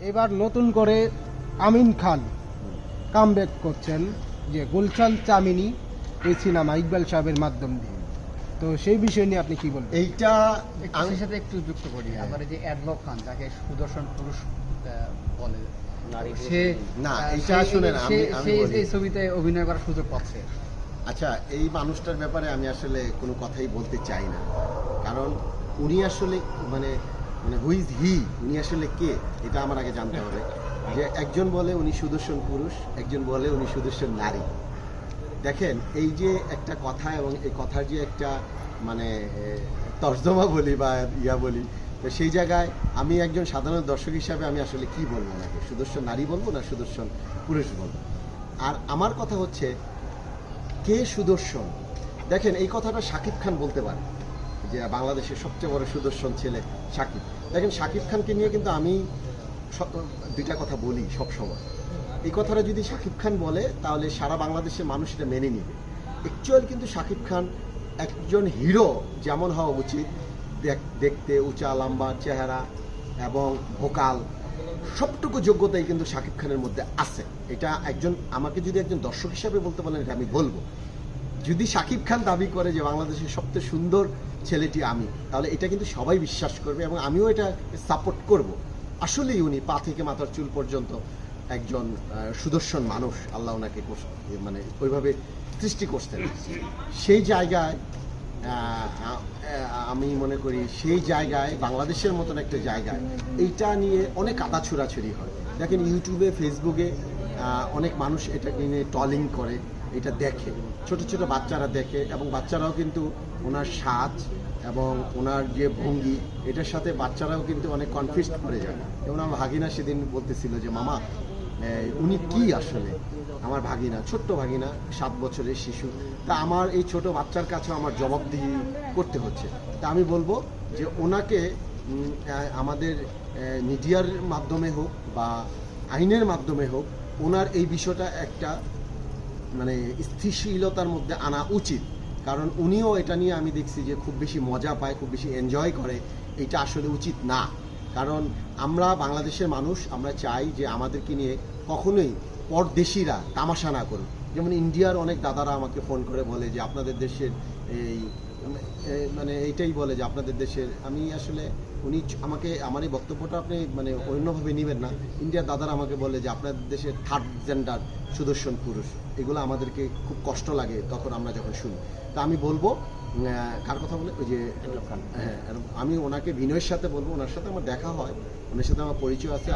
এবার নতুন করে আমিন খান কামব্যাক করছেন যে গুলশান চামিনী এই সিনেমা ইকবাল সাহেবের মাধ্যম দিয়ে। তো সেই বিষয় নিয়ে আপনি কি বলবেন? এইটা আমি সাথে একটু যুক্ত করি, আবার এই যে অ্যাডভক খান যাকে সুদর্শন পুরুষ বলে, সে না, এইটা শুনেন, আমি বলি। এই ছবিতে অভিনয় করার সুযোগ পাচ্ছে। আচ্ছা, এই মানুষটার ব্যাপারে আমি আসলে কোনো কথাই বলতে চাই না, কারণ উনি আসলে মানে মানে হু ইজ হি, উনি আসলে কে এটা আমার আগে জানতে হবে। যে একজন বলে উনি সুদর্শন পুরুষ, একজন বলে উনি সুদর্শন নারী। দেখেন, এই যে একটা কথা এবং এই কথার যে একটা মানে তর্জমা বলি বা ইয়া বলি, তো সেই জায়গায় আমি একজন সাধারণ দর্শক হিসাবে আমি আসলে কি বলবো, নাকি সুদর্শন নারী বলবো না সুদর্শন পুরুষ বলবো? আর আমার কথা হচ্ছে কে সুদর্শন। দেখেন, এই কথাটা শাকিব খান বলতে পারে যে বাংলাদেশের সবচেয়ে বড় সুদর্শন ছেলে শাকিব। দেখেন, শাকিব খানকে নিয়ে কিন্তু আমি দুইটা কথা বলি সব সময়। এই কথাটা যদি শাকিব খান বলে তাহলে সারা বাংলাদেশের মানুষ এটা মেনে নিবে। অ্যাকচুয়ালি কিন্তু শাকিব খান একজন হিরো যেমন হওয়া উচিত, দেখতে উঁচা লম্বা চেহারা এবং ভোকাল সবটুকু যোগ্যতাই কিন্তু শাকিব খানের মধ্যে আছে। এটা একজন, আমাকে যদি একজন দর্শক হিসাবে বলতে বলেন, এটা আমি বলবো। যদি শাকিব খান দাবি করে যে বাংলাদেশের সবচেয়ে সুন্দর ছেলেটি আমি, তাহলে এটা কিন্তু সবাই বিশ্বাস করবে এবং আমিও এটা সাপোর্ট করব। আসলেই উনি পা থেকে মাথার চুল পর্যন্ত একজন সুদর্শন মানুষ, আল্লাহ ওনাকে মানে ওইভাবে সৃষ্টি করতেন। সেই জায়গায় আমি মনে করি সেই জায়গায় বাংলাদেশের মতন একটা জায়গায় এইটা নিয়ে অনেক আদা ছুড়াছুড়ি হয়। দেখেন, ইউটিউবে ফেসবুকে অনেক মানুষ এটা নিয়ে ট্রলিং করে, এটা দেখে, ছোট ছোট বাচ্চারা দেখে, এবং বাচ্চারাও কিন্তু ওনার সাজ এবং ওনার যে ভঙ্গি এটার সাথে বাচ্চারাও কিন্তু অনেক কনফিউজড করে যায়। যেমন আমার ভাগিনা সেদিন বলতেছিল যে মামা উনি কি আসলে, আমার ভাগিনা, ছোট্ট ভাগিনা, 7 বছরের শিশু, তা আমার এই ছোট বাচ্চার কাছে আমার জবাবদিহি করতে হচ্ছে। তা আমি বলবো যে ওনাকে আমাদের মিডিয়ার মাধ্যমে হোক বা আইনের মাধ্যমে হোক, ওনার এই বিষয়টা একটা মানে স্থিতিশীলতার মধ্যে আনা উচিত। কারণ উনিও এটা নিয়ে আমি দেখছি যে খুব বেশি মজা পায়, খুব বেশি এনজয় করে। এটা আসলে উচিত না, কারণ আমরা বাংলাদেশের মানুষ, আমরা চাই যে আমাদেরকে নিয়ে কখনোই পরদেশিরা তামাশা না করুক। যেমন ইন্ডিয়ার অনেক দাদারা আমাকে ফোন করে বলে যে আপনাদের দেশের এই মানে এইটাই বলে যে আপনাদের দেশের, আমি আসলে উনি আমাকে, আমার এই বক্তব্যটা আপনি মানে অন্যভাবে নেবেন না। ইন্ডিয়ার দাদারা আমাকে বলে যে আপনাদের দেশের থার্ড জেন্ডার সুদর্শন পুরুষ, এগুলো আমাদেরকে খুব কষ্ট লাগে তখন আমরা যখন শুনি। তা আমি বলবো, কার কথা বলে, ওই যে হ্যাঁ, আমি ওনাকে বিনয়ের সাথে বলবো, ওনার সাথে আমার দেখা হয়, ওনার সাথে আমার পরিচয় আছে।